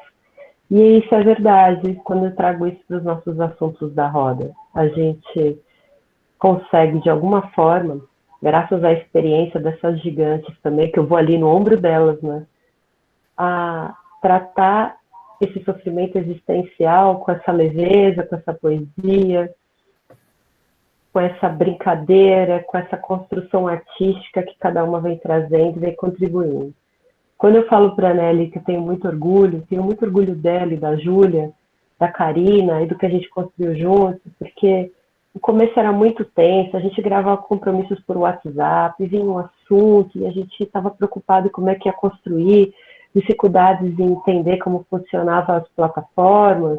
E isso é verdade, quando eu trago isso para os nossos assuntos da roda. A gente consegue, de alguma forma, graças à experiência dessas gigantes também, que eu vou ali no ombro delas, né? A tratar esse sofrimento existencial com essa leveza, com essa poesia, com essa brincadeira, com essa construção artística que cada uma vem trazendo e vem contribuindo. Quando eu falo para a Nelly que eu tenho muito orgulho dela e da Júlia, da Karina e do que a gente construiu juntos, porque o começo era muito tenso, a gente gravava compromissos por WhatsApp, vinham as assunto, e a gente estava preocupado em como é que ia construir, dificuldades em entender como funcionavam as plataformas,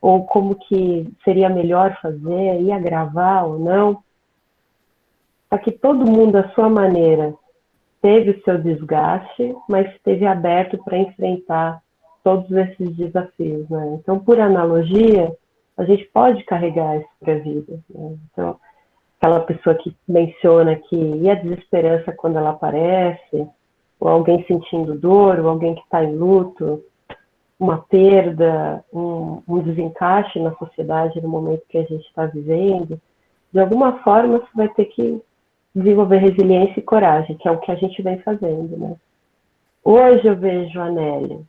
ou como que seria melhor fazer, ia gravar ou não. Só que todo mundo, à sua maneira, teve o seu desgaste, mas esteve aberto para enfrentar todos esses desafios, né? Então, por analogia, a gente pode carregar isso para a vida, né? Então, aquela pessoa que menciona que e a desesperança quando ela aparece, ou alguém sentindo dor, ou alguém que está em luto, uma perda, um desencaixe na sociedade no momento que a gente está vivendo, de alguma forma você vai ter que desenvolver resiliência e coragem, que é o que a gente vem fazendo, né? Hoje eu vejo a Nélia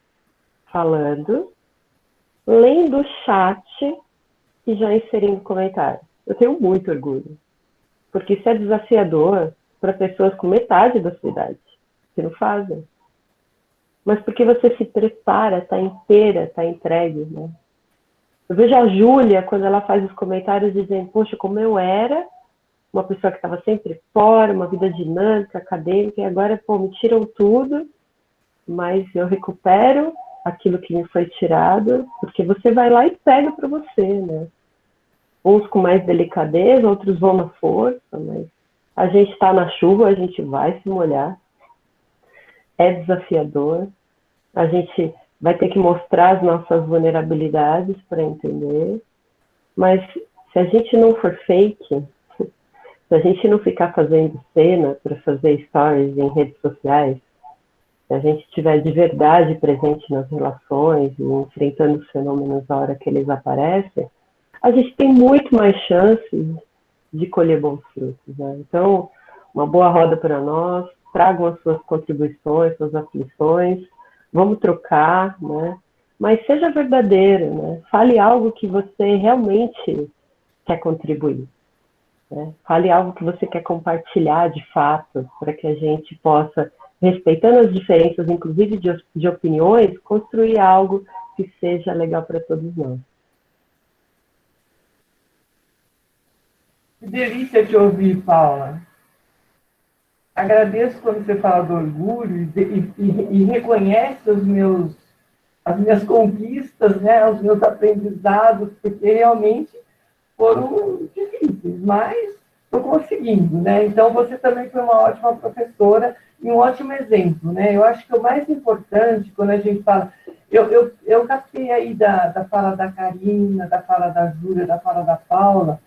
falando, lendo o chat e já inserindo comentários. Eu tenho muito orgulho, porque isso é desafiador para pessoas com metade da sua idade, que não fazem. Mas porque você se prepara, está inteira, está entregue, né? Eu vejo a Júlia, quando ela faz os comentários, dizendo, poxa, como eu era uma pessoa que estava sempre fora, uma vida dinâmica, acadêmica, e agora, pô, me tiram tudo, mas eu recupero aquilo que me foi tirado, porque você vai lá e pega para você, né? Uns com mais delicadeza, outros vão na força, mas a gente está na chuva, a gente vai se molhar. É desafiador. A gente vai ter que mostrar as nossas vulnerabilidades para entender. Mas se a gente não for fake, se a gente não ficar fazendo cena para fazer stories em redes sociais, se a gente estiver de verdade presente nas relações e enfrentando os fenômenos na hora que eles aparecem, a gente tem muito mais chances de colher bons frutos, né? Então, uma boa roda para nós, tragam as suas contribuições, suas aflições, vamos trocar, né? Mas seja verdadeiro, né? Fale algo que você realmente quer contribuir, né? Fale algo que você quer compartilhar de fato, para que a gente possa, respeitando as diferenças, inclusive de opiniões, construir algo que seja legal para todos nós. Que delícia te ouvir, Paula. Agradeço quando você fala do orgulho e reconhece as minhas conquistas, né, os meus aprendizados, porque realmente foram difíceis, mas estou conseguindo, né? Então, você também foi uma ótima professora e um ótimo exemplo, né? Eu acho que o mais importante, quando a gente fala... Eu captei aí da fala da Karina, da fala da Júlia, da fala da Paula,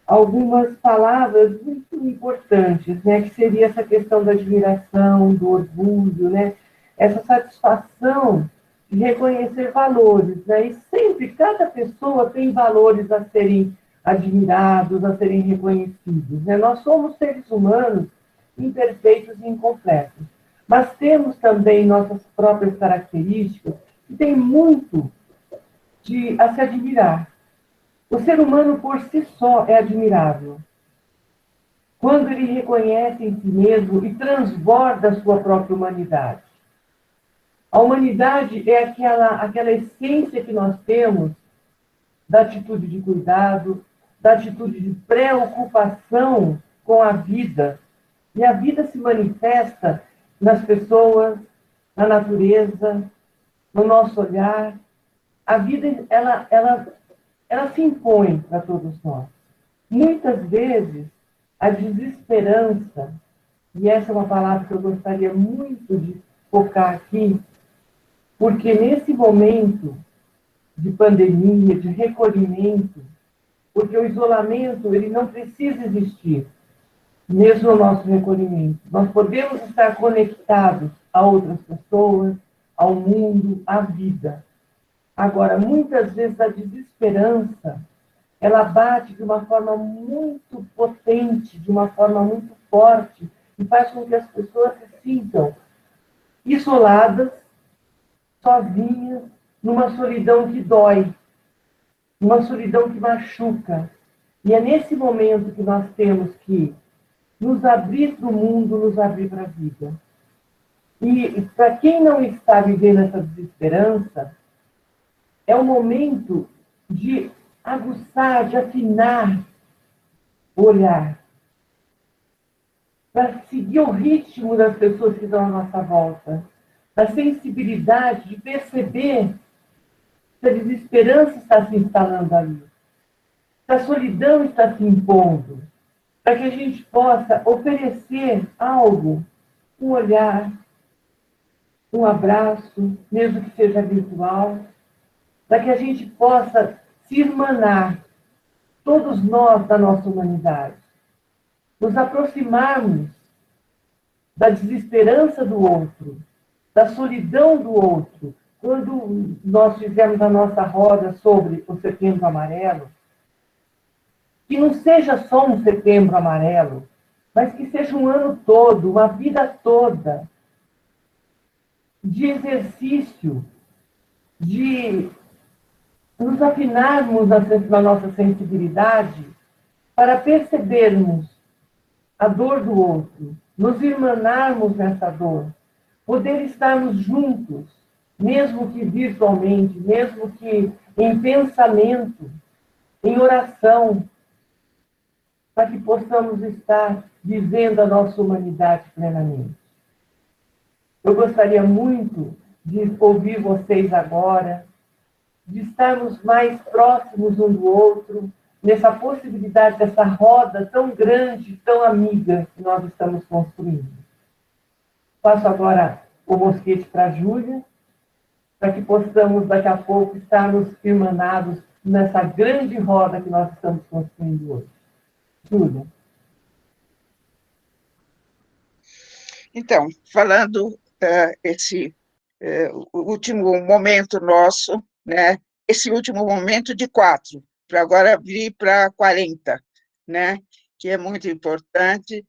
algumas palavras muito importantes, né? Que seria essa questão da admiração, do orgulho, né? Essa satisfação de reconhecer valores, né? E sempre, cada pessoa tem valores a serem admirados, a serem reconhecidos, né? Nós somos seres humanos imperfeitos e incompletos, mas temos também nossas próprias características que tem muito a se admirar. O ser humano por si só é admirável. Quando ele reconhece em si mesmo e transborda a sua própria humanidade. A humanidade é aquela essência que nós temos da atitude de cuidado, da atitude de preocupação com a vida. E a vida se manifesta nas pessoas, na natureza, no nosso olhar. A vida, ela se impõe para todos nós. Muitas vezes, a desesperança, e essa é uma palavra que eu gostaria muito de focar aqui, porque nesse momento de pandemia, de recolhimento, porque o isolamento ele não precisa existir, mesmo no nosso recolhimento. Nós podemos estar conectados a outras pessoas, ao mundo, à vida. Agora, muitas vezes a desesperança, ela bate de uma forma muito potente, de uma forma muito forte, e faz com que as pessoas se sintam isoladas, sozinhas, numa solidão que dói, numa solidão que machuca. E é nesse momento que nós temos que nos abrir para o mundo, nos abrir para a vida. E para quem não está vivendo essa desesperança, é o momento de aguçar, de afinar o olhar. para seguir o ritmo das pessoas que estão à nossa volta, da sensibilidade de perceber se a desesperança está se instalando ali, se a solidão está se impondo, para que a gente possa oferecer algo, um olhar, um abraço, mesmo que seja virtual, para que a gente possa se irmanar, todos nós da nossa humanidade, nos aproximarmos da desesperança do outro, da solidão do outro. Quando nós fizemos a nossa roda sobre o Setembro Amarelo, que não seja só um Setembro Amarelo, mas que seja um ano todo, uma vida toda, de exercício, de nos afinarmos na nossa sensibilidade para percebermos a dor do outro, nos irmanarmos nessa dor, poder estarmos juntos, mesmo que virtualmente, mesmo que em pensamento, em oração, para que possamos estar vivendo a nossa humanidade plenamente. Eu gostaria muito de ouvir vocês agora, de estarmos mais próximos um do outro, nessa possibilidade dessa roda tão grande, tão amiga que nós estamos construindo. Passo agora o mosquete para a Júlia, para que possamos, daqui a pouco, estarmos irmanados nessa grande roda que nós estamos construindo hoje. Júlia. Então, falando esse último momento nosso, né? Esse último momento de 4, para agora vir para 40, né? Que é muito importante,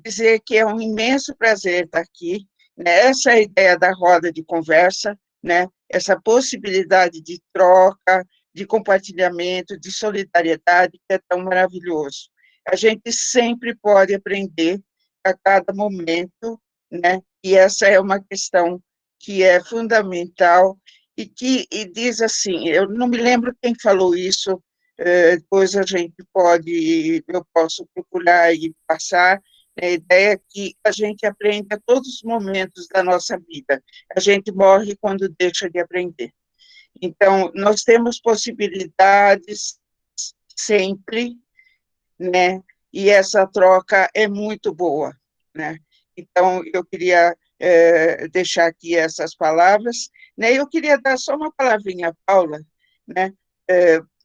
dizer que é um imenso prazer estar aqui, né? Essa é a ideia da roda de conversa, né? Essa possibilidade de troca, de compartilhamento, de solidariedade, que é tão maravilhoso. A gente sempre pode aprender a cada momento, né? E essa é uma questão que é fundamental e diz assim, eu não me lembro quem falou isso, depois eu posso procurar e passar, né, a ideia é que a gente aprende a todos os momentos da nossa vida, a gente morre quando deixa de aprender. Então, nós temos possibilidades sempre, né, e essa troca é muito boa, né. Então, eu queria deixar aqui essas palavras, né? Eu queria dar só uma palavrinha à Paula, né?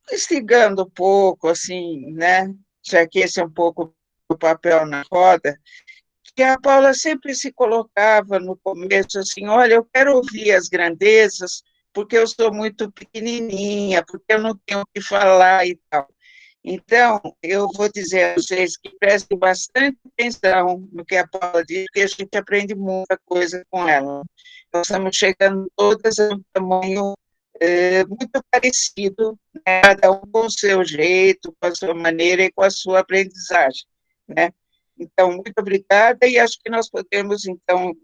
Instigando um pouco, assim, né? Já que esse é um pouco o papel na roda, que a Paula sempre se colocava no começo assim, olha, eu quero ouvir as grandezas, porque eu sou muito pequenininha, porque eu não tenho o que falar e tal. Então, eu vou dizer a vocês que prestem bastante atenção no que a Paula diz, porque a gente aprende muita coisa com ela. Nós estamos chegando todas a um tamanho muito parecido, né? Cada um com o seu jeito, com a sua maneira e com a sua aprendizagem, né? Então, muito obrigada, e acho que nós podemos, então,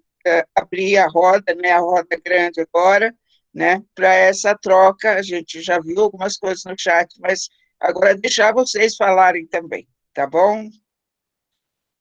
abrir a roda, né, a roda grande agora, né, para essa troca. A gente já viu algumas coisas no chat, mas agora deixar vocês falarem também, tá bom?